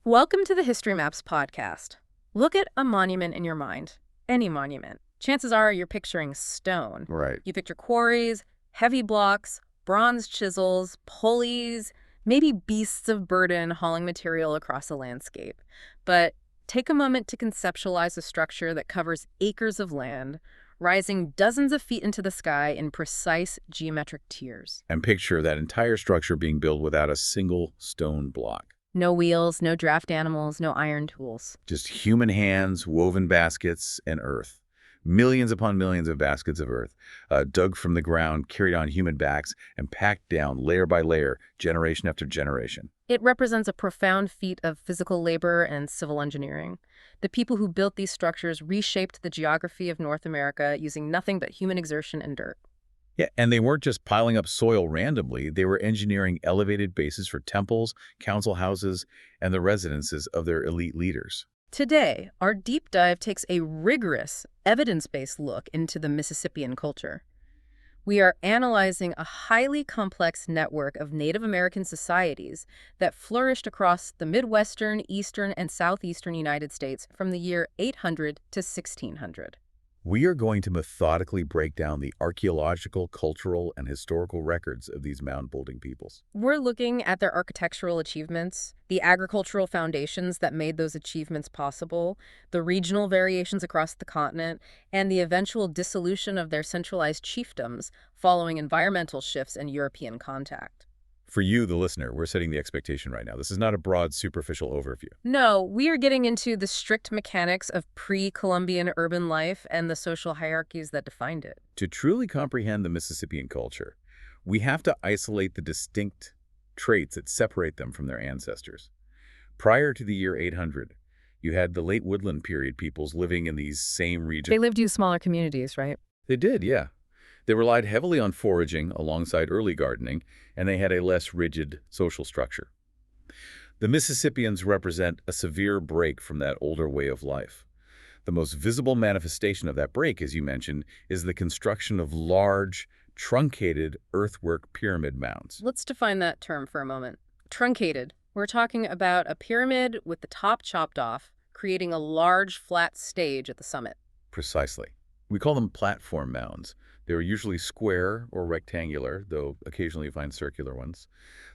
Welcome to the History Maps podcast. Look at a monument in your mind, any monument. Chances are you're picturing stone. Right. You picture quarries, heavy blocks, bronze chisels, pulleys, maybe beasts of burden hauling material across a landscape. But take a moment to conceptualize a structure that covers acres of land, rising dozens of feet into the sky in precise geometric tiers. And picture that entire structure being built without a single stone block. No wheels, no draft animals, no iron tools. Just human hands, woven baskets, and earth. Millions upon millions of baskets of earth, dug from the ground, carried on human backs, and packed down layer by layer, generation after generation. It represents a profound feat of physical labor and civil engineering. The people who built these structures reshaped the geography of North America using nothing but human exertion and dirt. Yeah, and they weren't just piling up soil randomly. They were engineering elevated bases for temples, council houses, and the residences of their elite leaders. Today, our deep dive takes a rigorous, evidence-based look into the Mississippian culture. We are analyzing a highly complex network of Native American societies that flourished across the Midwestern, Eastern, and Southeastern United States from the year 800 to 1600. We are going to methodically break down the archaeological, cultural, and historical records of these mound-building peoples. We're looking at their architectural achievements, the agricultural foundations that made those achievements possible, the regional variations across the continent, and the eventual dissolution of their centralized chiefdoms following environmental shifts and European contact. For you, the listener, we're setting the expectation right now. This is not a broad, superficial overview. No, we are getting into the strict mechanics of pre-Columbian urban life and the social hierarchies that defined it. To truly comprehend the Mississippian culture, we have to isolate the distinct traits that separate them from their ancestors. Prior to the year 800, you had the late woodland period peoples living in these same regions. They lived in smaller communities, right? They did, yeah. They relied heavily on foraging alongside early gardening, and they had a less rigid social structure. The Mississippians represent a severe break from that older way of life. The most visible manifestation of that break, as you mentioned, is the construction of large, truncated earthwork pyramid mounds. Let's define that term for a moment. Truncated. We're talking about a pyramid with the top chopped off, creating a large, flat stage at the summit. Precisely. We call them platform mounds. They were usually square or rectangular, though occasionally you find circular ones.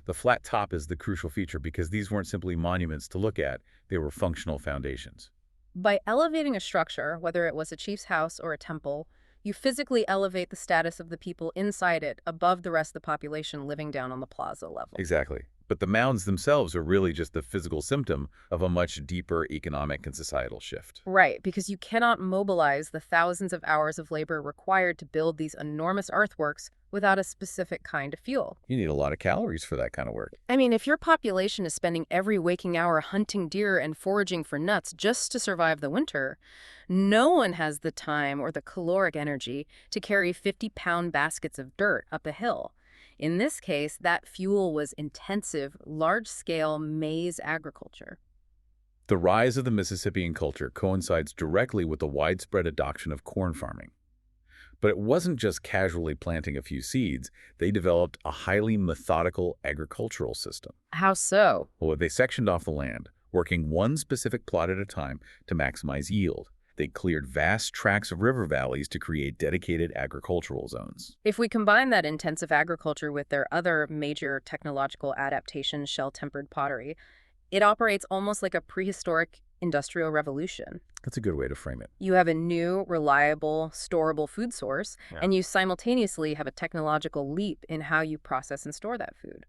The flat top is the crucial feature because these weren't simply monuments to look at, they were functional foundations. By elevating a structure, whether it was a chief's house or a temple, you physically elevate the status of the people inside it above the rest of the population living down on the plaza level. Exactly. But the mounds themselves are really just the physical symptom of a much deeper economic and societal shift. Right, because you cannot mobilize the thousands of hours of labor required to build these enormous earthworks without a specific kind of fuel. You need a lot of calories for that kind of work. I mean, if your population is spending every waking hour hunting deer and foraging for nuts just to survive the winter, no one has the time or the caloric energy to carry 50-pound baskets of dirt up a hill. In this case, that fuel was intensive, large-scale maize agriculture. The rise of the Mississippian culture coincides directly with the widespread adoption of corn farming. But it wasn't just casually planting a few seeds. They developed a highly methodical agricultural system. How so? Well, they sectioned off the land, working one specific plot at a time to maximize yield. They cleared vast tracts of river valleys to create dedicated agricultural zones. If we combine that intensive agriculture with their other major technological adaptation, shell-tempered pottery, it operates almost like a prehistoric industrial revolution. That's a good way to frame it. You have a new, reliable, storable food source, and you simultaneously have a technological leap in how you process and store that food.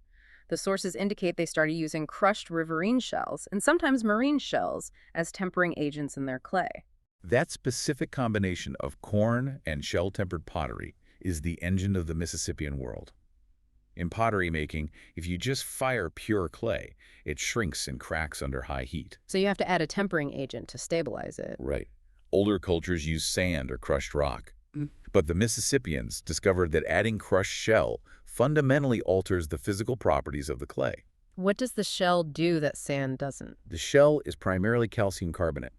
The sources indicate they started using crushed riverine shells, and sometimes marine shells, as tempering agents in their clay. That specific combination of corn and shell-tempered pottery is the engine of the Mississippian world. In pottery making, if you just fire pure clay, it shrinks and cracks under high heat. So you have to add a tempering agent to stabilize it. Right. Older cultures use sand or crushed rock. But the Mississippians discovered that adding crushed shell fundamentally alters the physical properties of the clay. What does the shell do that sand doesn't? The shell is primarily calcium carbonate.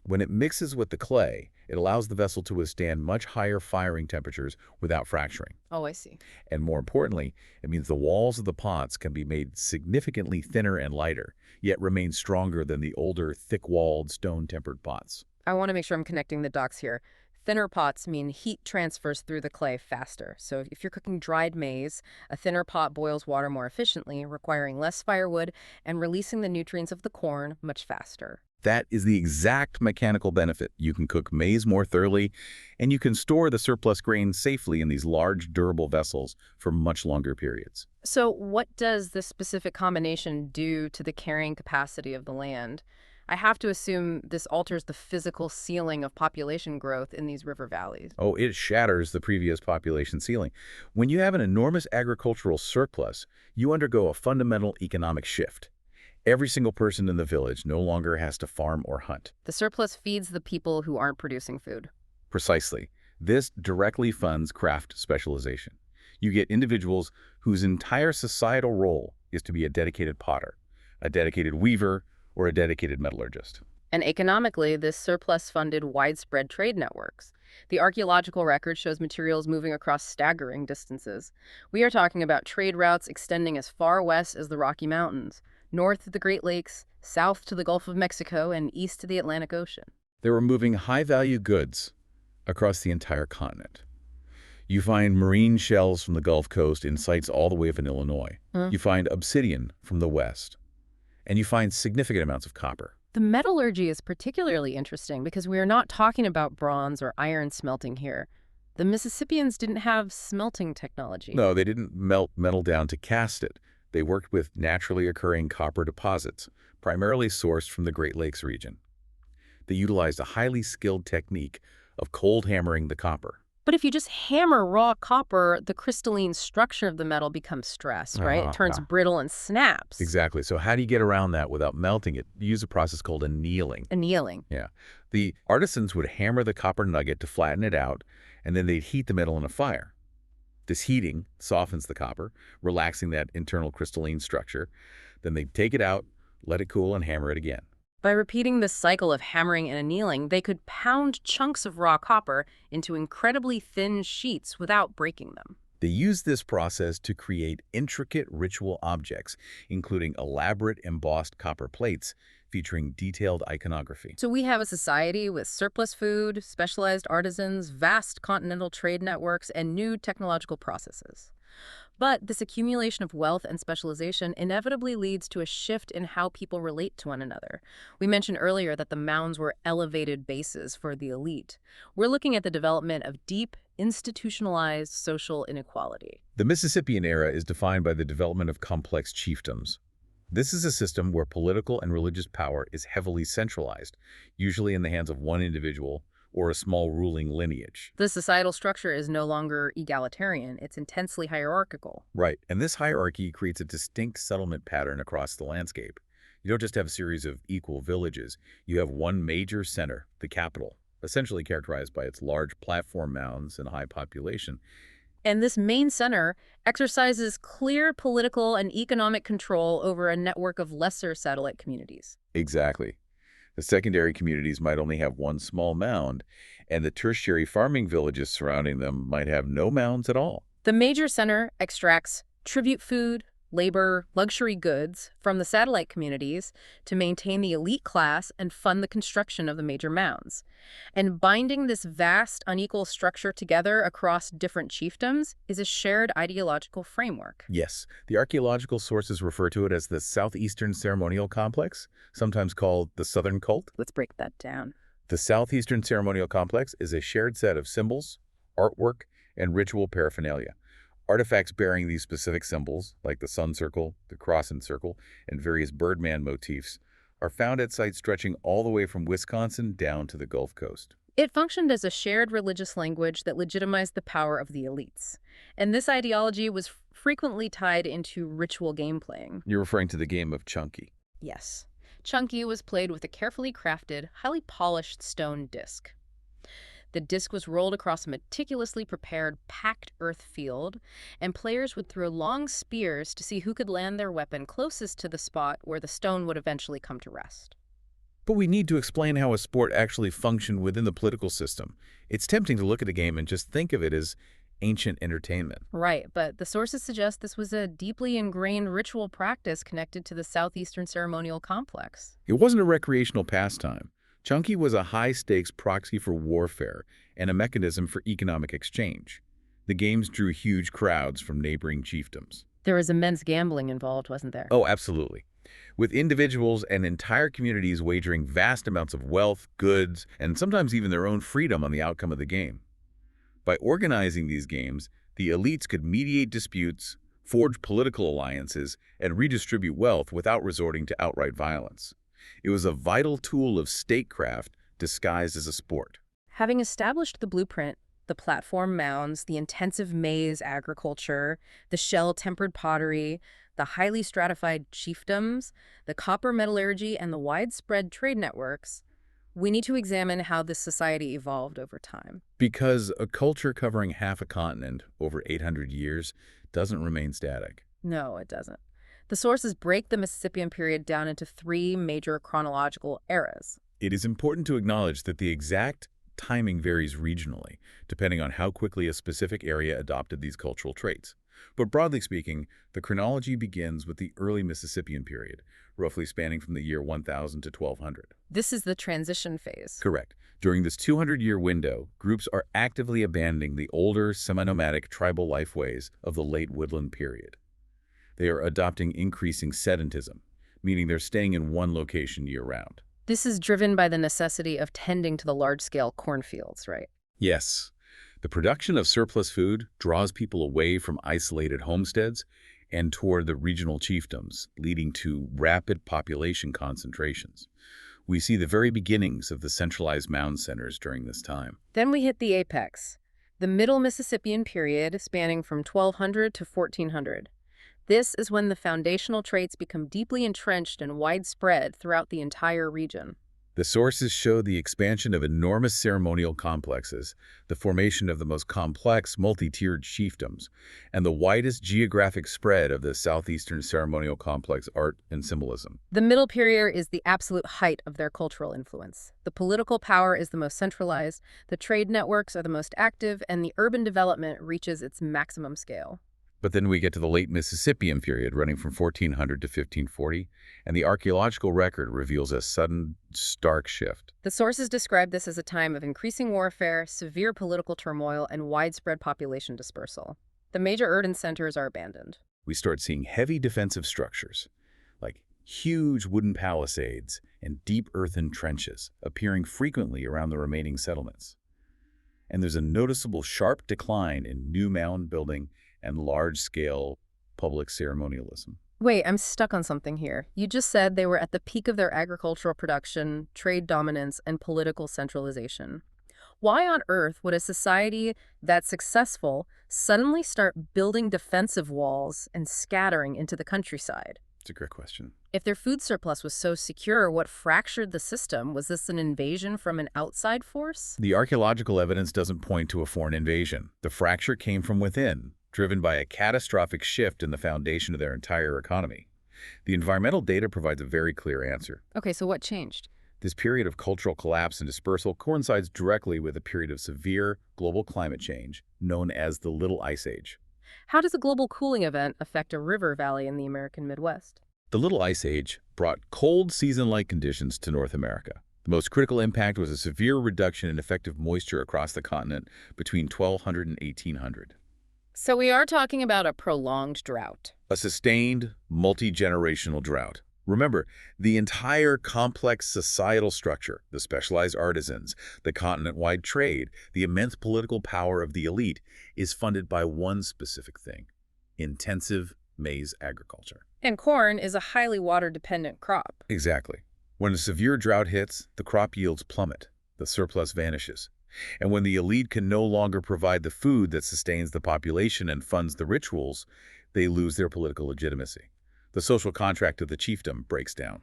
When it mixes with the clay, it allows the vessel to withstand much higher firing temperatures without fracturing. Oh, I see. And more importantly, it means the walls of the pots can be made significantly thinner and lighter, yet remain stronger than the older, thick-walled, stone-tempered pots. I want to make sure I'm connecting the dots here. Thinner pots mean heat transfers through the clay faster. So if you're cooking dried maize, a thinner pot boils water more efficiently, requiring less firewood and releasing the nutrients of the corn much faster. That is the exact mechanical benefit. You can cook maize more thoroughly, and you can store the surplus grain safely in these large, durable vessels for much longer periods. So what does this specific combination do to the carrying capacity of the land? I have to assume this alters the physical ceiling of population growth in these river valleys. Oh, it shatters the previous population ceiling. When you have an enormous agricultural surplus, you undergo a fundamental economic shift. Every single person in the village no longer has to farm or hunt. The surplus feeds the people who aren't producing food. Precisely. This directly funds craft specialization. You get individuals whose entire societal role is to be a dedicated potter, a dedicated weaver, or a dedicated metallurgist. And economically, this surplus funded widespread trade networks. The archaeological record shows materials moving across staggering distances. We are talking about trade routes extending as far west as the Rocky Mountains, north of the Great Lakes, south to the Gulf of Mexico, and east to the Atlantic Ocean. They were moving high-value goods across the entire continent. You find marine shells from the Gulf Coast in sites all the way up in Illinois. You find obsidian from the west. And you find significant amounts of copper. The metallurgy is particularly interesting because we are not talking about bronze or iron smelting here. The Mississippians didn't have smelting technology. No, they didn't melt metal down to cast it. They worked with naturally occurring copper deposits, primarily sourced from the Great Lakes region. They utilized a highly skilled technique of cold hammering the copper. But if you just hammer raw copper, the crystalline structure of the metal becomes stressed, right? It turns brittle and snaps. Exactly. So how do you get around that without melting it? You use a process called annealing. Annealing. Yeah. The artisans would hammer the copper nugget to flatten it out, and then they'd heat the metal in a fire. This heating softens the copper, relaxing that internal crystalline structure. Then they'd take it out, let it cool, and hammer it again. By repeating this cycle of hammering and annealing, they could pound chunks of raw copper into incredibly thin sheets without breaking them. They used this process to create intricate ritual objects, including elaborate embossed copper plates featuring detailed iconography. So we have a society with surplus food, specialized artisans, vast continental trade networks, and new technological processes. But this accumulation of wealth and specialization inevitably leads to a shift in how people relate to one another. We mentioned earlier that the mounds were elevated bases for the elite. We're looking at the development of deep, institutionalized social inequality. The Mississippian era is defined by the development of complex chiefdoms. This is a system where political and religious power is heavily centralized, usually in the hands of one individual or a small ruling lineage. The societal structure is no longer egalitarian. It's intensely hierarchical. Right, and this hierarchy creates a distinct settlement pattern across the landscape. You don't just have a series of equal villages. You have one major center, the capital, essentially characterized by its large platform mounds and high population. And this main center exercises clear political and economic control over a network of lesser satellite communities. Exactly. The secondary communities might only have one small mound, and the tertiary farming villages surrounding them might have no mounds at all. The major center extracts tribute food, labor, luxury goods from the satellite communities to maintain the elite class and fund the construction of the major mounds. And binding this vast, unequal structure together across different chiefdoms is a shared ideological framework. Yes, the archaeological sources refer to it as the Southeastern Ceremonial Complex, sometimes called the Southern Cult. Let's break that down. The Southeastern Ceremonial Complex is a shared set of symbols, artwork, and ritual paraphernalia. Artifacts bearing these specific symbols, like the sun circle, the cross and circle, and various birdman motifs, are found at sites stretching all the way from Wisconsin down to the Gulf Coast. It functioned as a shared religious language that legitimized the power of the elites. And this ideology was frequently tied into ritual game playing. You're referring to the game of Chunky. Yes. Chunky was played with a carefully crafted, highly polished stone disc. The disc was rolled across a meticulously prepared, packed earth field, and players would throw long spears to see who could land their weapon closest to the spot where the stone would eventually come to rest. But we need to explain how a sport actually functioned within the political system. It's tempting to look at a game and just think of it as ancient entertainment. Right, but the sources suggest this was a deeply ingrained ritual practice connected to the southeastern ceremonial complex. It wasn't a recreational pastime. Chunky was a high-stakes proxy for warfare and a mechanism for economic exchange. The games drew huge crowds from neighboring chiefdoms. There was immense gambling involved, wasn't there? Oh, absolutely. With individuals and entire communities wagering vast amounts of wealth, goods, and sometimes even their own freedom on the outcome of the game. By organizing these games, the elites could mediate disputes, forge political alliances, and redistribute wealth without resorting to outright violence. It was a vital tool of statecraft disguised as a sport. Having established the blueprint, the platform mounds, the intensive maize agriculture, the shell-tempered pottery, the highly stratified chiefdoms, the copper metallurgy, and the widespread trade networks, we need to examine how this society evolved over time. Because a culture covering half a continent over 800 years doesn't remain static. No, it doesn't. The sources break the Mississippian period down into three major chronological eras. It is important to acknowledge that the exact timing varies regionally, depending on how quickly a specific area adopted these cultural traits. But broadly speaking, the chronology begins with the early Mississippian period, roughly spanning from the year 1000 to 1200. This is the transition phase. Correct. During this 200-year window, groups are actively abandoning the older, semi-nomadic tribal lifeways of the late woodland period. They are adopting increasing sedentism, meaning they're staying in one location year-round. This is driven by the necessity of tending to the large-scale cornfields, right? Yes. The production of surplus food draws people away from isolated homesteads and toward the regional chiefdoms, leading to rapid population concentrations. We see the very beginnings of the centralized mound centers during this time. Then we hit the apex, the Middle Mississippian period spanning from 1200 to 1400. This is when the foundational traits become deeply entrenched and widespread throughout the entire region. The sources show the expansion of enormous ceremonial complexes, the formation of the most complex multi-tiered chiefdoms, and the widest geographic spread of the southeastern ceremonial complex art and symbolism. The Middle Period is the absolute height of their cultural influence. The political power is the most centralized, the trade networks are the most active, and the urban development reaches its maximum scale. But then we get to the late Mississippian period, running from 1400 to 1540, and the archaeological record reveals a sudden, stark shift. The sources describe this as a time of increasing warfare, severe political turmoil, and widespread population dispersal. The major urban centers are abandoned. We start seeing heavy defensive structures, like huge wooden palisades and deep earthen trenches, appearing frequently around the remaining settlements. And there's a noticeable sharp decline in new mound building and large-scale public ceremonialism. Wait, I'm stuck on something here. You just said they were at the peak of their agricultural production, trade dominance, and political centralization. Why on earth would a society that's successful suddenly start building defensive walls and scattering into the countryside? It's a great question. If their food surplus was so secure, what fractured the system? Was this an invasion from an outside force? The archaeological evidence doesn't point to a foreign invasion. The fracture came from within, driven by a catastrophic shift in the foundation of their entire economy. The environmental data provides a very clear answer. Okay, so what changed? This period of cultural collapse and dispersal coincides directly with a period of severe global climate change known as the Little Ice Age. How does a global cooling event affect a river valley in the American Midwest? The Little Ice Age brought cold season-like conditions to North America. The most critical impact was a severe reduction in effective moisture across the continent between 1200 and 1800. So we are talking about a prolonged drought. A sustained, multi-generational drought. Remember, the entire complex societal structure, the specialized artisans, the continent-wide trade, the immense political power of the elite, is funded by one specific thing: intensive maize agriculture. And corn is a highly water-dependent crop. Exactly. When a severe drought hits, the crop yields plummet, the surplus vanishes. And when the elite can no longer provide the food that sustains the population and funds the rituals, they lose their political legitimacy. The social contract of the chiefdom breaks down.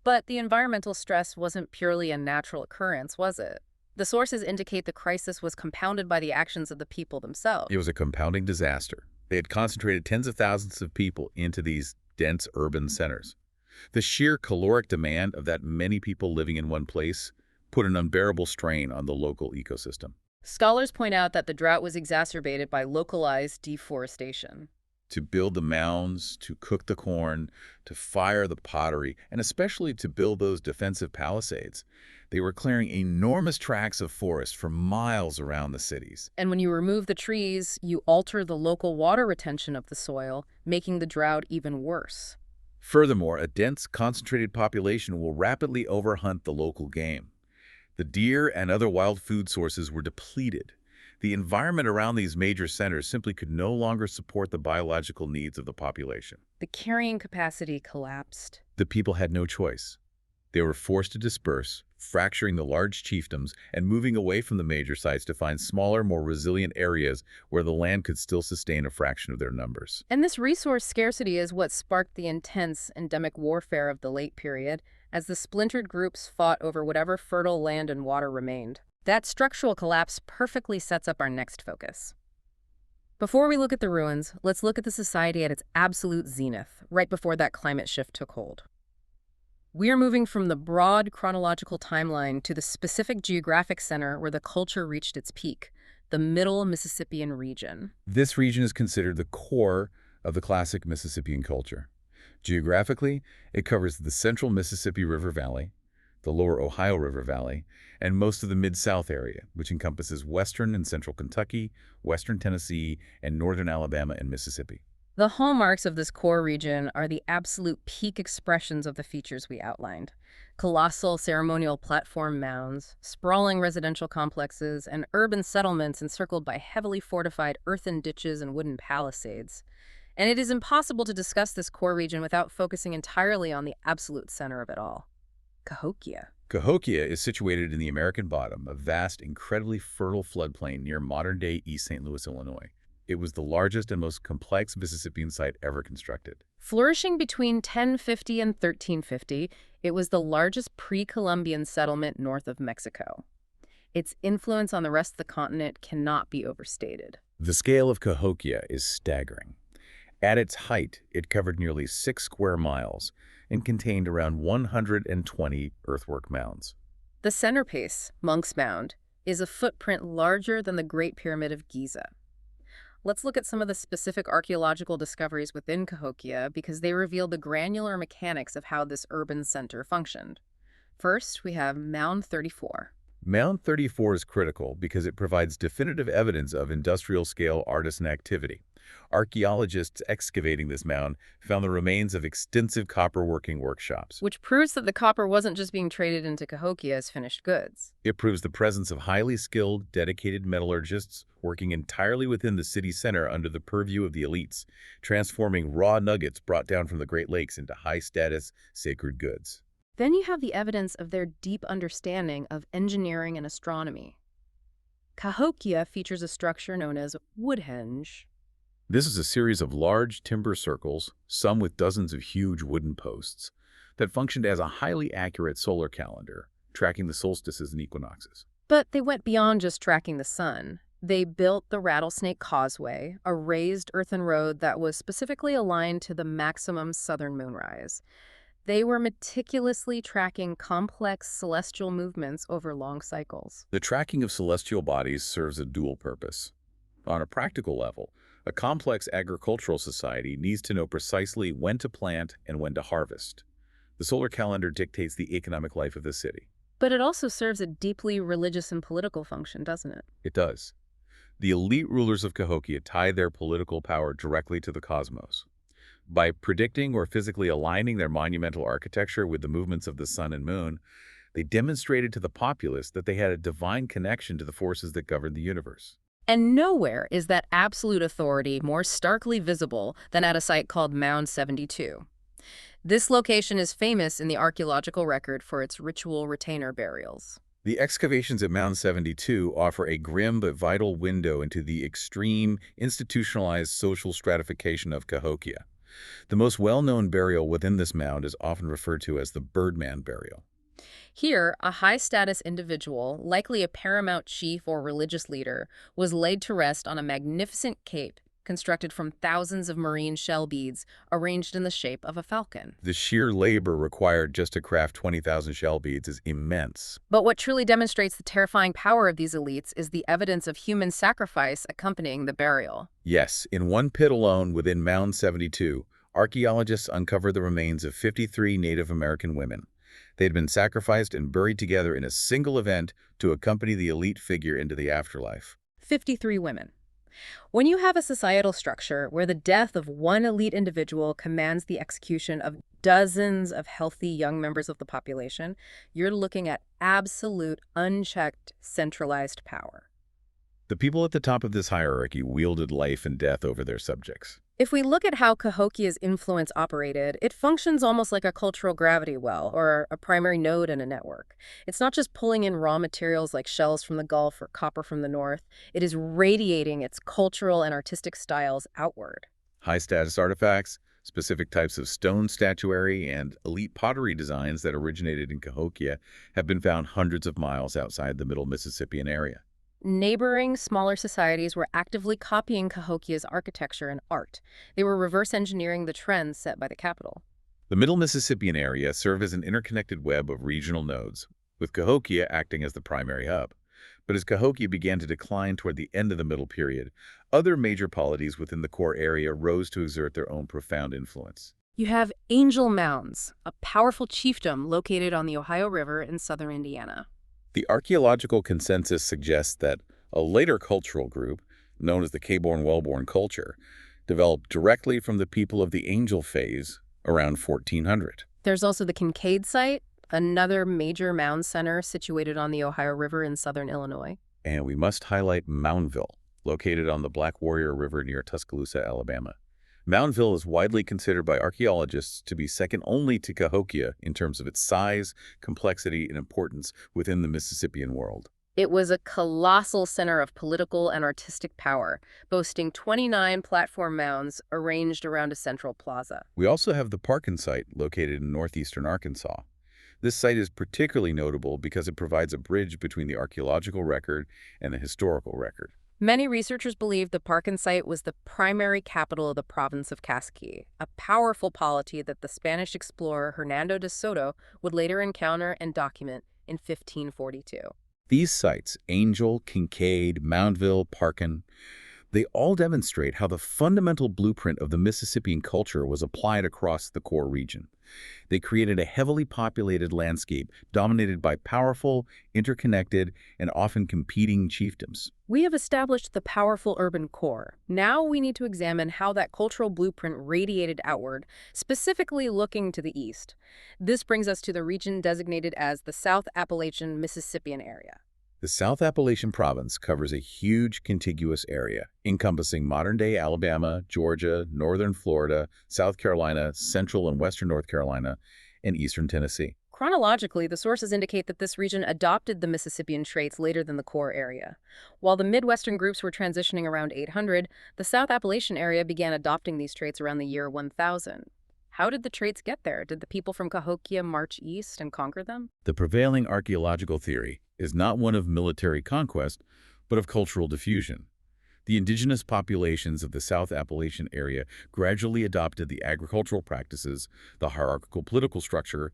But the environmental stress wasn't purely a natural occurrence, was it? The sources indicate the crisis was compounded by the actions of the people themselves. It was a compounding disaster. They had concentrated tens of thousands of people into these dense urban centers. The sheer caloric demand of that many people living in one place put an unbearable strain on the local ecosystem. Scholars point out that the drought was exacerbated by localized deforestation. To build the mounds, to cook the corn, to fire the pottery, and especially to build those defensive palisades, they were clearing enormous tracts of forest for miles around the cities. And when you remove the trees, you alter the local water retention of the soil, making the drought even worse. Furthermore, a dense, concentrated population will rapidly overhunt the local game. The deer and other wild food sources were depleted. The environment around these major centers simply could no longer support the biological needs of the population. The carrying capacity collapsed. The people had no choice. They were forced to disperse, fracturing the large chiefdoms and moving away from the major sites to find smaller, more resilient areas where the land could still sustain a fraction of their numbers. And this resource scarcity is what sparked the intense endemic warfare of the late period, as the splintered groups fought over whatever fertile land and water remained. That structural collapse perfectly sets up our next focus. Before we look at the ruins, let's look at the society at its absolute zenith, right before that climate shift took hold. We are moving from the broad chronological timeline to the specific geographic center where the culture reached its peak, the Middle Mississippian region. This region is considered the core of the classic Mississippian culture. Geographically, it covers the central Mississippi River Valley, the lower Ohio River Valley, and most of the Mid-South area, which encompasses western and central Kentucky, western Tennessee, and northern Alabama and Mississippi. The hallmarks of this core region are the absolute peak expressions of the features we outlined. Colossal ceremonial platform mounds, sprawling residential complexes, and urban settlements encircled by heavily fortified earthen ditches and wooden palisades. And it is impossible to discuss this core region without focusing entirely on the absolute center of it all, Cahokia. Cahokia is situated in the American Bottom, a vast, incredibly fertile floodplain near modern-day East St. Louis, Illinois. It was the largest and most complex Mississippian site ever constructed. Flourishing between 1050 and 1350, it was the largest pre-Columbian settlement north of Mexico. Its influence on the rest of the continent cannot be overstated. The scale of Cahokia is staggering. At its height, it covered nearly 6 square miles and contained around 120 earthwork mounds. The centerpiece, Monk's Mound, is a footprint larger than the Great Pyramid of Giza. Let's look at some of the specific archaeological discoveries within Cahokia because they reveal the granular mechanics of how this urban center functioned. First, we have Mound 34. Mound 34 is critical because it provides definitive evidence of industrial-scale artisan activity. Archaeologists excavating this mound found the remains of extensive copper-working workshops. Which proves that the copper wasn't just being traded into Cahokia as finished goods. It proves the presence of highly skilled, dedicated metallurgists working entirely within the city center under the purview of the elites, transforming raw nuggets brought down from the Great Lakes into high-status, sacred goods. Then you have the evidence of their deep understanding of engineering and astronomy. Cahokia features a structure known as Woodhenge. This is a series of large timber circles, some with dozens of huge wooden posts, that functioned as a highly accurate solar calendar, tracking the solstices and equinoxes. But they went beyond just tracking the sun. They built the Rattlesnake Causeway, a raised earthen road that was specifically aligned to the maximum southern moonrise. They were meticulously tracking complex celestial movements over long cycles. The tracking of celestial bodies serves a dual purpose. On a practical level, a complex agricultural society needs to know precisely when to plant and when to harvest. The solar calendar dictates the economic life of the city. But it also serves a deeply religious and political function, doesn't it? It does. The elite rulers of Cahokia tie their political power directly to the cosmos. By predicting or physically aligning their monumental architecture with the movements of the sun and moon, they demonstrated to the populace that they had a divine connection to the forces that govern the universe. And nowhere is that absolute authority more starkly visible than at a site called Mound 72. This location is famous in the archaeological record for its ritual retainer burials. The excavations at Mound 72 offer a grim but vital window into the extreme, institutionalized social stratification of Cahokia. The most well-known burial within this mound is often referred to as the Birdman burial. Here, a high-status individual, likely a paramount chief or religious leader, was laid to rest on a magnificent cape constructed from thousands of marine shell beads arranged in the shape of a falcon. The sheer labor required just to craft 20,000 shell beads is immense. But what truly demonstrates the terrifying power of these elites is the evidence of human sacrifice accompanying the burial. Yes, in one pit alone within Mound 72, archaeologists uncovered the remains of 53 Native American women. They had been sacrificed and buried together in a single event to accompany the elite figure into the afterlife. 53 women. When you have a societal structure where the death of one elite individual commands the execution of dozens of healthy young members of the population, you're looking at absolute, unchecked, centralized power. The people at the top of this hierarchy wielded life and death over their subjects. If we look at how Cahokia's influence operated, it functions almost like a cultural gravity well or a primary node in a network. It's not just pulling in raw materials like shells from the Gulf or copper from the North. It is radiating its cultural and artistic styles outward. High-status artifacts, specific types of stone statuary, and elite pottery designs that originated in Cahokia have been found hundreds of miles outside the middle Mississippian area. Neighboring, smaller societies were actively copying Cahokia's architecture and art. They were reverse engineering the trends set by the capital. The middle Mississippian area served as an interconnected web of regional nodes, with Cahokia acting as the primary hub. But as Cahokia began to decline toward the end of the Middle Period, other major polities within the core area rose to exert their own profound influence. You have Angel Mounds, a powerful chiefdom located on the Ohio River in southern Indiana. The archaeological consensus suggests that a later cultural group, known as the Caborn-Wellborn culture, developed directly from the people of the Angel phase around 1400. There's also the Kincaid site, another major mound center situated on the Ohio River in southern Illinois. And we must highlight Moundville, located on the Black Warrior River near Tuscaloosa, Alabama. Moundville is widely considered by archaeologists to be second only to Cahokia in terms of its size, complexity, and importance within the Mississippian world. It was a colossal center of political and artistic power, boasting 29 platform mounds arranged around a central plaza. We also have the Parkin site located in northeastern Arkansas. This site is particularly notable because it provides a bridge between the archaeological record and the historical record. Many researchers believe the Parkin site was the primary capital of the province of Casqui, a powerful polity that the Spanish explorer Hernando de Soto would later encounter and document in 1542. These sites, Angel, Kincaid, Moundville, Parkin, they all demonstrate how the fundamental blueprint of the Mississippian culture was applied across the core region. They created a heavily populated landscape dominated by powerful, interconnected, and often competing chiefdoms. We have established the powerful urban core. Now we need to examine how that cultural blueprint radiated outward, specifically looking to the east. This brings us to the region designated as the South Appalachian Mississippian area. The South Appalachian Province covers a huge contiguous area, encompassing modern-day Alabama, Georgia, northern Florida, South Carolina, central and western North Carolina, and eastern Tennessee. Chronologically, the sources indicate that this region adopted the Mississippian traits later than the core area. While the Midwestern groups were transitioning around 800, the South Appalachian area began adopting these traits around the year 1000. How did the traits get there? Did the people from Cahokia march east and conquer them? The prevailing archaeological theory is not one of military conquest, but of cultural diffusion. The indigenous populations of the South Appalachian area gradually adopted the agricultural practices, the hierarchical political structure,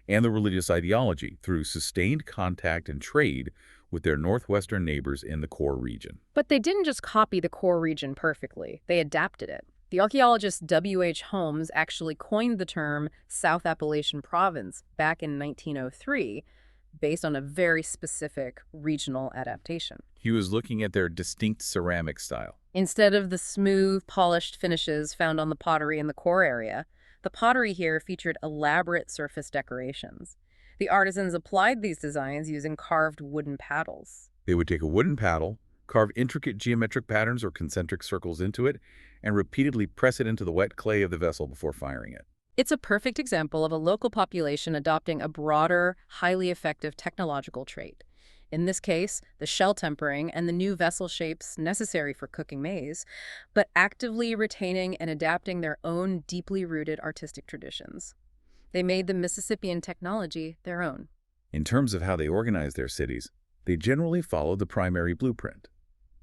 and the religious ideology through sustained contact and trade with their northwestern neighbors in the core region. But they didn't just copy the core region perfectly. They adapted it. The archaeologist W.H. Holmes actually coined the term South Appalachian Province back in 1903, based on a very specific regional adaptation. He was looking at their distinct ceramic style. Instead of the smooth, polished finishes found on the pottery in the core area, the pottery here featured elaborate surface decorations. The artisans applied these designs using carved wooden paddles. They would take a wooden paddle, carve intricate geometric patterns or concentric circles into it, and repeatedly press it into the wet clay of the vessel before firing it. It's a perfect example of a local population adopting a broader, highly effective technological trait. In this case, the shell tempering and the new vessel shapes necessary for cooking maize, but actively retaining and adapting their own deeply rooted artistic traditions. They made the Mississippian technology their own. In terms of how they organized their cities, they generally followed the primary blueprint.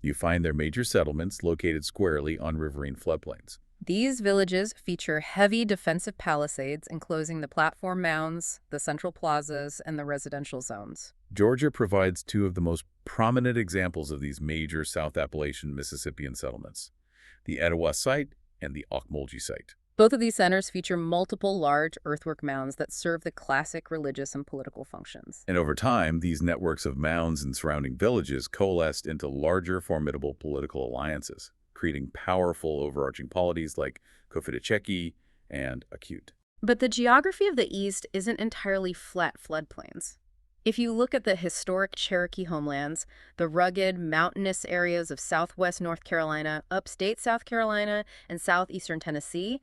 You find their major settlements located squarely on riverine floodplains. These villages feature heavy defensive palisades enclosing the platform mounds, the central plazas, and the residential zones. Georgia provides two of the most prominent examples of these major South Appalachian Mississippian settlements, the Etowah site and the Ocmulgee site. Both of these centers feature multiple large earthwork mounds that serve the classic religious and political functions. And over time, these networks of mounds and surrounding villages coalesced into larger, formidable political alliances, creating powerful overarching polities like Cofitachequi and Acute. But the geography of the East isn't entirely flat floodplains. If you look at the historic Cherokee homelands, the rugged, mountainous areas of southwest North Carolina, upstate South Carolina, and southeastern Tennessee,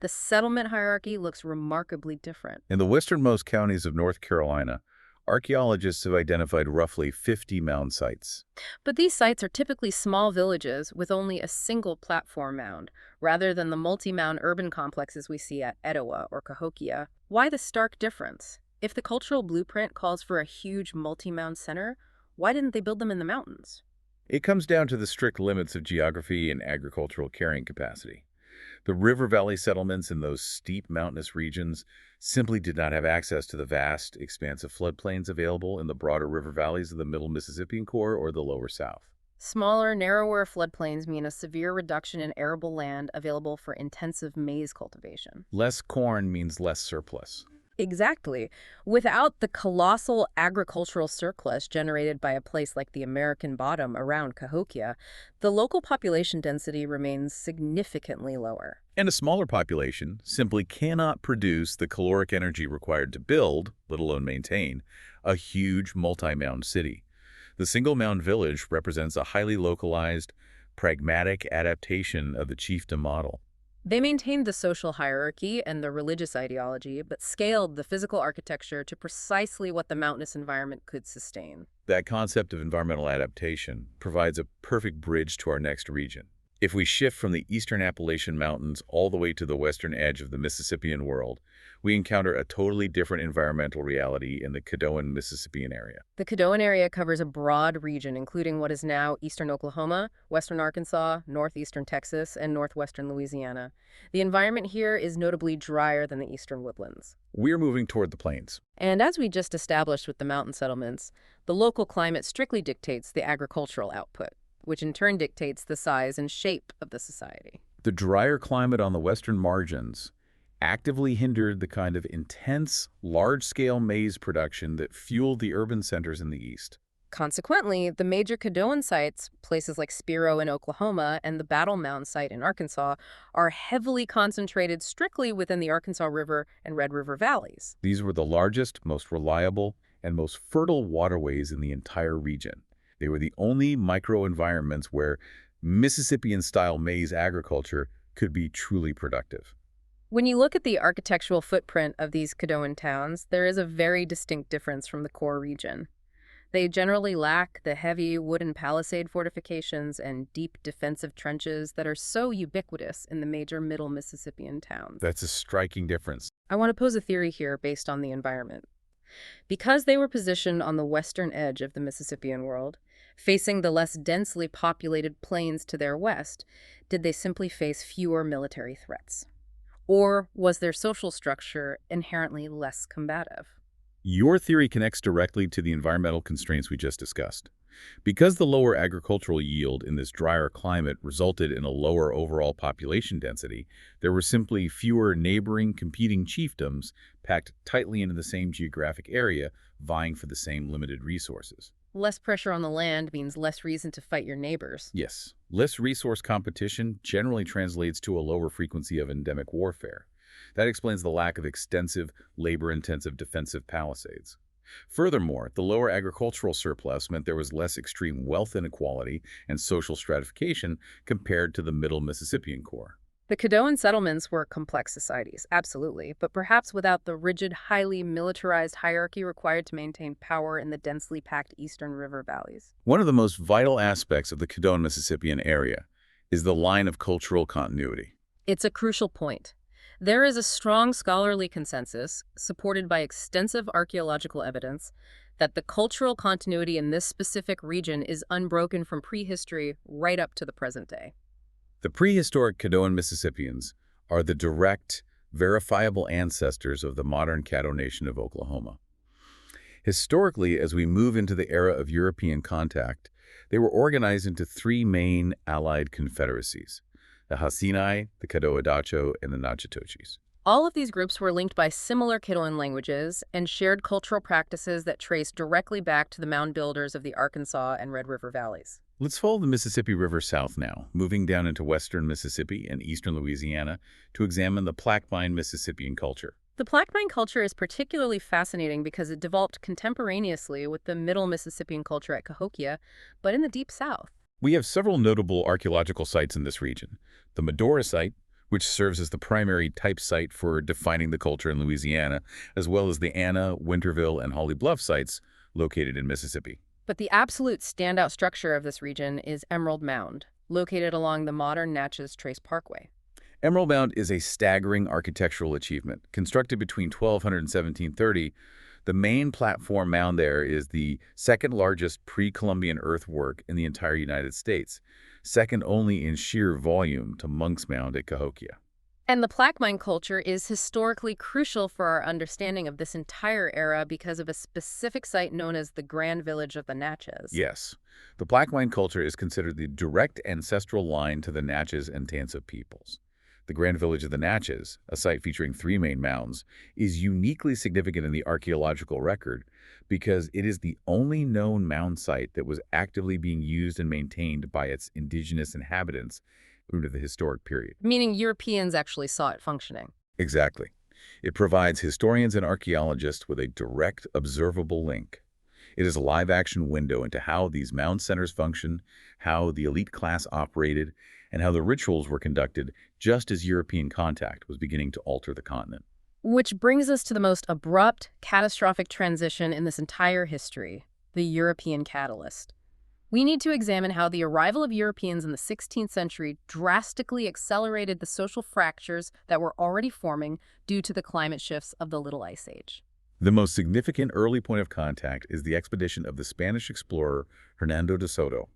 the settlement hierarchy looks remarkably different. In the westernmost counties of North Carolina, archaeologists have identified roughly 50 mound sites. But these sites are typically small villages with only a single platform mound, rather than the multi-mound urban complexes we see at Etowah or Cahokia. Why the stark difference? If the cultural blueprint calls for a huge multi-mound center, why didn't they build them in the mountains? It comes down to the strict limits of geography and agricultural carrying capacity. The river valley settlements in those steep mountainous regions simply did not have access to the vast, expansive floodplains available in the broader river valleys of the Middle Mississippian Core or the Lower South. Smaller, narrower floodplains mean a severe reduction in arable land available for intensive maize cultivation. Less corn means less surplus. Exactly. Without the colossal agricultural surplus generated by a place like the American Bottom around Cahokia, the local population density remains significantly lower. And a smaller population simply cannot produce the caloric energy required to build, let alone maintain, a huge multi-mound city. The single-mound village represents a highly localized, pragmatic adaptation of the chiefdom model. They maintained the social hierarchy and the religious ideology, but scaled the physical architecture to precisely what the mountainous environment could sustain. That concept of environmental adaptation provides a perfect bridge to our next region. If we shift from the eastern Appalachian Mountains all the way to the western edge of the Mississippian world, we encounter a totally different environmental reality in the Caddoan Mississippian area. The Caddoan area covers a broad region, including what is now eastern Oklahoma, western Arkansas, northeastern Texas, and northwestern Louisiana. The environment here is notably drier than the eastern woodlands. We're moving toward the plains. And as we just established with the mountain settlements, the local climate strictly dictates the agricultural output, which in turn dictates the size and shape of the society. The drier climate on the western margins actively hindered the kind of intense, large-scale maize production that fueled the urban centers in the east. Consequently, the major Caddoan sites, places like Spiro in Oklahoma and the Battle Mound site in Arkansas, are heavily concentrated strictly within the Arkansas River and Red River valleys. These were the largest, most reliable, and most fertile waterways in the entire region. They were the only microenvironments where Mississippian-style maize agriculture could be truly productive. When you look at the architectural footprint of these Caddoan towns, there is a very distinct difference from the core region. They generally lack the heavy wooden palisade fortifications and deep defensive trenches that are so ubiquitous in the major middle Mississippian towns. That's a striking difference. I want to pose a theory here based on the environment. Because they were positioned on the western edge of the Mississippian world, facing the less densely populated plains to their west, did they simply face fewer military threats? Or was their social structure inherently less combative? Your theory connects directly to the environmental constraints we just discussed. Because the lower agricultural yield in this drier climate resulted in a lower overall population density, there were simply fewer neighboring competing chiefdoms packed tightly into the same geographic area, vying for the same limited resources. Less pressure on the land means less reason to fight your neighbors. Yes, less resource competition generally translates to a lower frequency of endemic warfare. That explains the lack of extensive, labor-intensive defensive palisades. Furthermore, the lower agricultural surplus meant there was less extreme wealth inequality and social stratification compared to the middle Mississippian core. The Caddoan settlements were complex societies, absolutely, but perhaps without the rigid, highly militarized hierarchy required to maintain power in the densely packed eastern river valleys. One of the most vital aspects of the Caddoan Mississippian area is the line of cultural continuity. It's a crucial point. There is a strong scholarly consensus, supported by extensive archaeological evidence, that the cultural continuity in this specific region is unbroken from prehistory right up to the present day. The prehistoric Caddoan Mississippians are the direct, verifiable ancestors of the modern Caddo Nation of Oklahoma. Historically, as we move into the era of European contact, they were organized into three main allied confederacies: the Hasinai, the Caddo-Adacho, and the Natchitoches. All of these groups were linked by similar Caddoan languages and shared cultural practices that trace directly back to the mound builders of the Arkansas and Red River valleys. Let's follow the Mississippi River south now, moving down into western Mississippi and eastern Louisiana to examine the Plaquemine Mississippian culture. The Plaquemine culture is particularly fascinating because it developed contemporaneously with the Middle Mississippian culture at Cahokia, but in the Deep South. We have several notable archaeological sites in this region. The Medora site, which serves as the primary type site for defining the culture in Louisiana, as well as the Anna, Winterville, and Holly Bluff sites located in Mississippi. But the absolute standout structure of this region is Emerald Mound, located along the modern Natchez Trace Parkway. Emerald Mound is a staggering architectural achievement. Constructed between 1200 and 1730, the main platform mound there is the second largest pre-Columbian earthwork in the entire United States, second only in sheer volume to Monk's Mound at Cahokia. And the Plaquemine culture is historically crucial for our understanding of this entire era because of a specific site known as the Grand Village of the Natchez. Yes, the Plaquemine culture is considered the direct ancestral line to the Natchez and Tansa peoples. The Grand Village of the Natchez, a site featuring three main mounds, is uniquely significant in the archaeological record because it is the only known mound site that was actively being used and maintained by its indigenous inhabitants through the historic period. Meaning Europeans actually saw it functioning. Exactly. It provides historians and archaeologists with a direct, observable link. It is a live-action window into how these mound centers function, how the elite class operated, and how the rituals were conducted just as European contact was beginning to alter the continent. Which brings us to the most abrupt, catastrophic transition in this entire history, the European catalyst. We need to examine how the arrival of Europeans in the 16th century drastically accelerated the social fractures that were already forming due to the climate shifts of the Little Ice Age. The most significant early point of contact is the expedition of the Spanish explorer Hernando de Soto.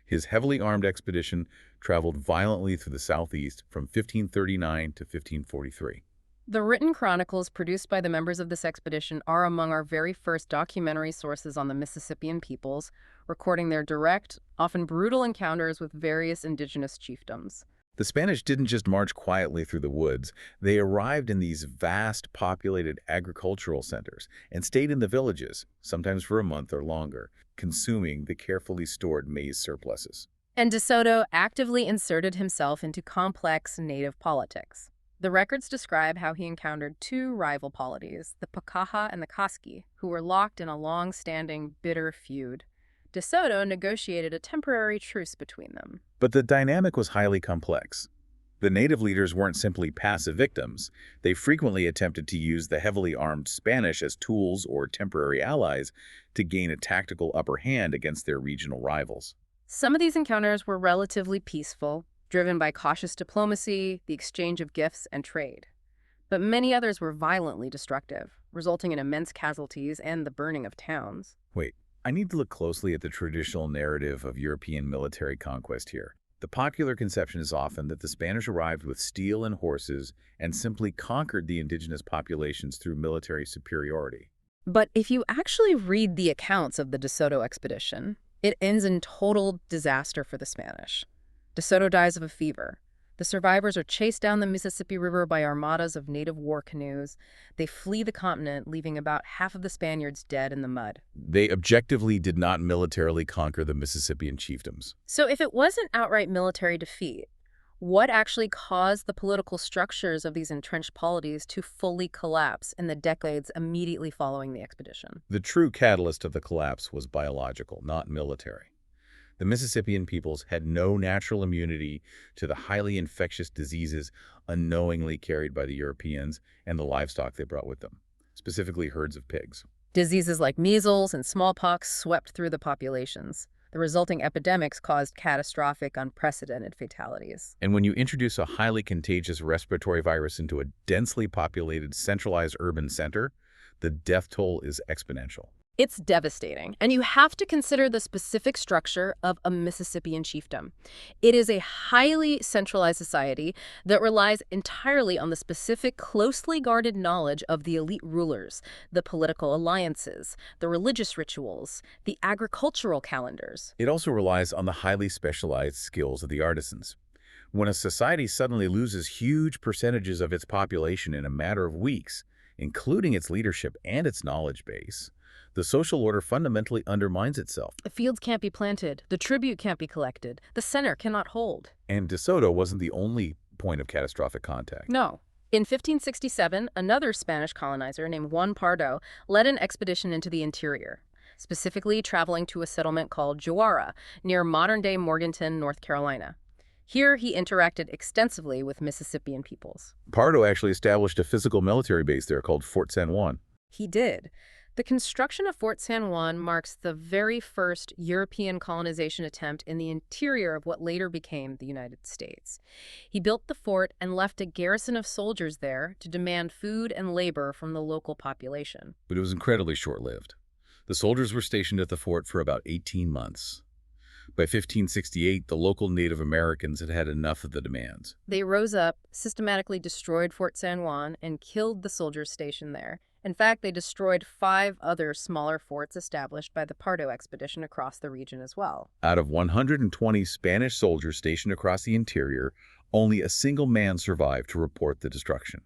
His heavily armed expedition traveled violently through the southeast from 1539 to 1543. The written chronicles produced by the members of this expedition are among our very first documentary sources on the Mississippian peoples, recording their direct, often brutal encounters with various indigenous chiefdoms. The Spanish didn't just march quietly through the woods. They arrived in these vast, populated agricultural centers and stayed in the villages, sometimes for a month or longer, consuming the carefully stored maize surpluses. And De Soto actively inserted himself into complex native politics. The records describe how he encountered two rival polities, the Pakaha and the Koski, who were locked in a long-standing, bitter feud. De Soto negotiated a temporary truce between them. But the dynamic was highly complex. The native leaders weren't simply passive victims. They frequently attempted to use the heavily armed Spanish as tools or temporary allies to gain a tactical upper hand against their regional rivals. Some of these encounters were relatively peaceful, driven by cautious diplomacy, the exchange of gifts, and trade. But many others were violently destructive, resulting in immense casualties and the burning of towns. Wait, I need to look closely at the traditional narrative of European military conquest here. The popular conception is often that the Spanish arrived with steel and horses and simply conquered the indigenous populations through military superiority. But if you actually read the accounts of the De Soto expedition, it ends in total disaster for the Spanish. De Soto dies of a fever. The survivors are chased down the Mississippi River by armadas of native war canoes. They flee the continent, leaving about half of the Spaniards dead in the mud. They objectively did not militarily conquer the Mississippian chiefdoms. So if it wasn't outright military defeat, what actually caused the political structures of these entrenched polities to fully collapse in the decades immediately following the expedition? The true catalyst of the collapse was biological, not military. The Mississippian peoples had no natural immunity to the highly infectious diseases unknowingly carried by the Europeans and the livestock they brought with them, specifically herds of pigs. Diseases like measles and smallpox swept through the populations. The resulting epidemics caused catastrophic, unprecedented fatalities. And when you introduce a highly contagious respiratory virus into a densely populated, centralized urban center, the death toll is exponential. It's devastating, and you have to consider the specific structure of a Mississippian chiefdom. It is a highly centralized society that relies entirely on the specific, closely guarded knowledge of the elite rulers, the political alliances, the religious rituals, the agricultural calendars. It also relies on the highly specialized skills of the artisans. When a society suddenly loses huge percentages of its population in a matter of weeks, including its leadership and its knowledge base, the social order fundamentally undermines itself. The fields can't be planted, the tribute can't be collected, the center cannot hold. And DeSoto wasn't the only point of catastrophic contact. No. In 1567, another Spanish colonizer named Juan Pardo led an expedition into the interior, specifically traveling to a settlement called Juara, near modern-day Morganton, North Carolina. Here, he interacted extensively with Mississippian peoples. Pardo actually established a physical military base there called Fort San Juan. He did. The construction of Fort San Juan marks the very first European colonization attempt in the interior of what later became the United States. He built the fort and left a garrison of soldiers there to demand food and labor from the local population. But it was incredibly short-lived. The soldiers were stationed at the fort for about 18 months. By 1568, the local Native Americans had had enough of the demands. They rose up, systematically destroyed Fort San Juan, and killed the soldiers stationed there. In fact, they destroyed 5 other smaller forts established by the Pardo expedition across the region as well. Out of 120 Spanish soldiers stationed across the interior, only a single man survived to report the destruction.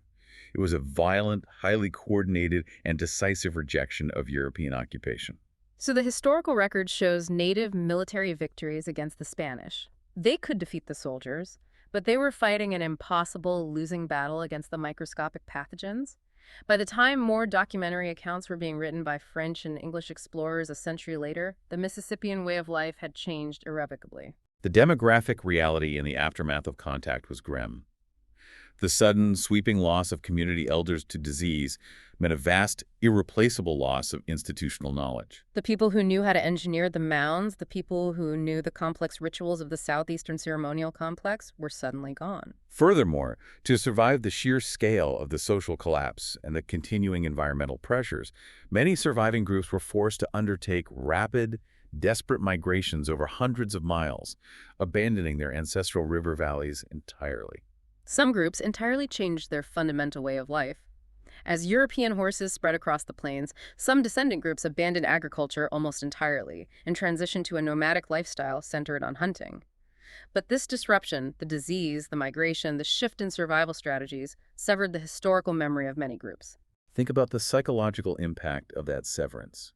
It was a violent, highly coordinated, and decisive rejection of European occupation. So the historical record shows native military victories against the Spanish. They could defeat the soldiers, but they were fighting an impossible losing battle against the microscopic pathogens. By the time more documentary accounts were being written by French and English explorers a century later, the Mississippian way of life had changed irrevocably. The demographic reality in the aftermath of contact was grim. The sudden, sweeping loss of community elders to disease meant a vast, irreplaceable loss of institutional knowledge. The people who knew how to engineer the mounds, the people who knew the complex rituals of the Southeastern ceremonial complex, were suddenly gone. Furthermore, to survive the sheer scale of the social collapse and the continuing environmental pressures, many surviving groups were forced to undertake rapid, desperate migrations over hundreds of miles, abandoning their ancestral river valleys entirely. Some groups entirely changed their fundamental way of life. As European horses spread across the plains, some descendant groups abandoned agriculture almost entirely and transitioned to a nomadic lifestyle centered on hunting. But this disruption, the disease, the migration, the shift in survival strategies, severed the historical memory of many groups. Think about the psychological impact of that severance.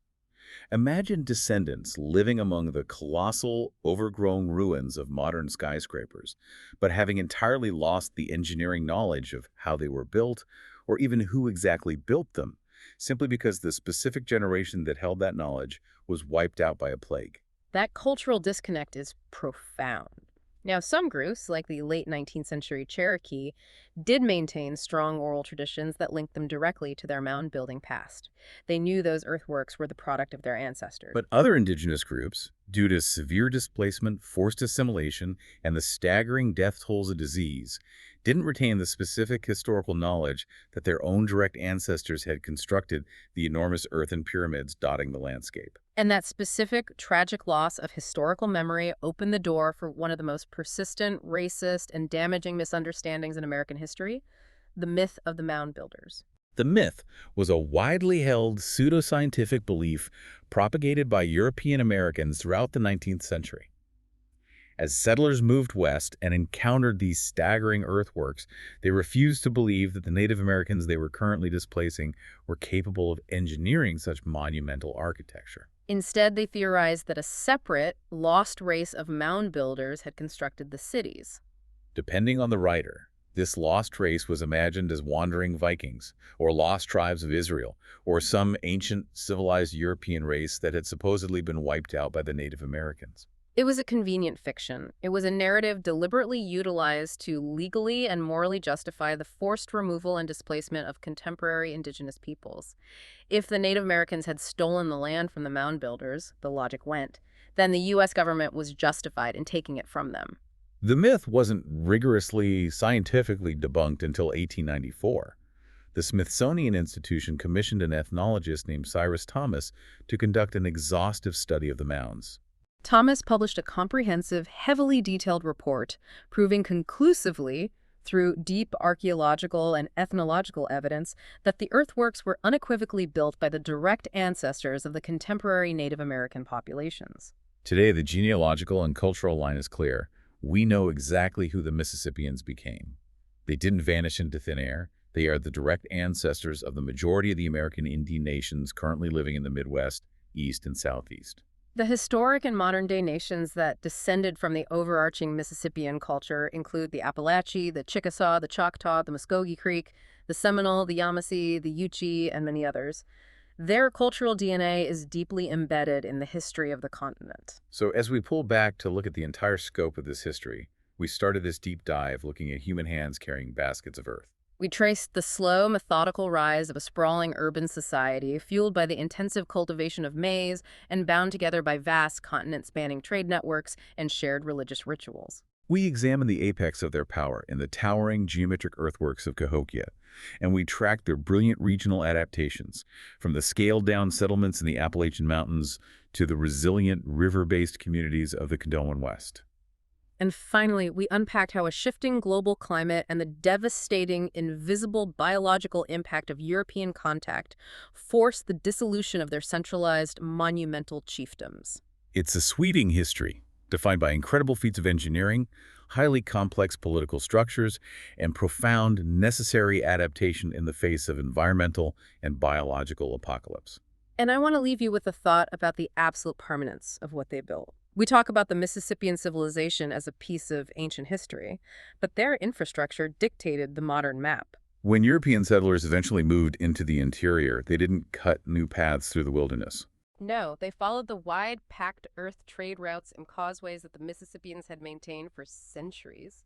Imagine descendants living among the colossal, overgrown ruins of modern skyscrapers, but having entirely lost the engineering knowledge of how they were built or even who exactly built them, simply because the specific generation that held that knowledge was wiped out by a plague. That cultural disconnect is profound. Now, some groups, like the late 19th century Cherokee, did maintain strong oral traditions that linked them directly to their mound-building past. They knew those earthworks were the product of their ancestors. But other indigenous groups, due to severe displacement, forced assimilation, and the staggering death tolls of disease, didn't retain the specific historical knowledge that their own direct ancestors had constructed the enormous earthen pyramids dotting the landscape. And that specific, tragic loss of historical memory opened the door for one of the most persistent, racist, and damaging misunderstandings in American history, the myth of the mound builders. The myth was a widely held pseudoscientific belief propagated by European Americans throughout the 19th century. As settlers moved west and encountered these staggering earthworks, they refused to believe that the Native Americans they were currently displacing were capable of engineering such monumental architecture. Instead, they theorized that a separate, lost race of mound builders had constructed the cities. Depending on the writer, this lost race was imagined as wandering Vikings, or lost tribes of Israel, or some ancient civilized European race that had supposedly been wiped out by the Native Americans. It was a convenient fiction. It was a narrative deliberately utilized to legally and morally justify the forced removal and displacement of contemporary indigenous peoples. If the Native Americans had stolen the land from the mound builders, the logic went, then the U.S. government was justified in taking it from them. The myth wasn't rigorously scientifically debunked until 1894. The Smithsonian Institution commissioned an ethnologist named Cyrus Thomas to conduct an exhaustive study of the mounds. Thomas published a comprehensive, heavily detailed report proving conclusively, through deep archaeological and ethnological evidence, that the earthworks were unequivocally built by the direct ancestors of the contemporary Native American populations. Today, the genealogical and cultural line is clear. We know exactly who the Mississippians became. They didn't vanish into thin air. They are the direct ancestors of the majority of the American Indian nations currently living in the Midwest, East, and Southeast. The historic and modern-day nations that descended from the overarching Mississippian culture include the Appalachee, the Chickasaw, the Choctaw, the Muskogee Creek, the Seminole, the Yamasee, the Yuchi, and many others. Their cultural DNA is deeply embedded in the history of the continent. So as we pull back to look at the entire scope of this history, we started this deep dive looking at human hands carrying baskets of earth. We traced the slow, methodical rise of a sprawling urban society fueled by the intensive cultivation of maize and bound together by vast continent-spanning trade networks and shared religious rituals. We examined the apex of their power in the towering geometric earthworks of Cahokia, and we tracked their brilliant regional adaptations, from the scaled-down settlements in the Appalachian Mountains to the resilient river-based communities of the Candoan West. And finally, we unpacked how a shifting global climate and the devastating, invisible biological impact of European contact forced the dissolution of their centralized, monumental chiefdoms. It's a sweeping history, defined by incredible feats of engineering, highly complex political structures, and profound, necessary adaptation in the face of environmental and biological apocalypse. And I want to leave you with a thought about the absolute permanence of what they built. We talk about the Mississippian civilization as a piece of ancient history, but their infrastructure dictated the modern map. When European settlers eventually moved into the interior, they didn't cut new paths through the wilderness. No, they followed the wide, packed earth trade routes and causeways that the Mississippians had maintained for centuries.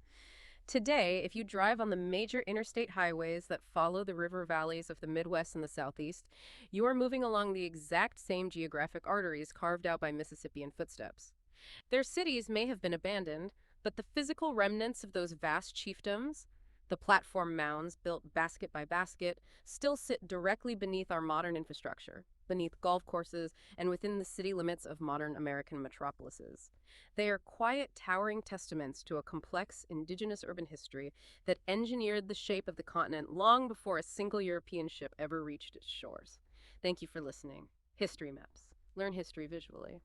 Today, if you drive on the major interstate highways that follow the river valleys of the Midwest and the Southeast, you are moving along the exact same geographic arteries carved out by Mississippian footsteps. Their cities may have been abandoned, but the physical remnants of those vast chiefdoms, the platform mounds built basket by basket, still sit directly beneath our modern infrastructure, beneath golf courses, and within the city limits of modern American metropolises. They are quiet, towering testaments to a complex, indigenous urban history that engineered the shape of the continent long before a single European ship ever reached its shores. Thank you for listening. History Maps. Learn history visually.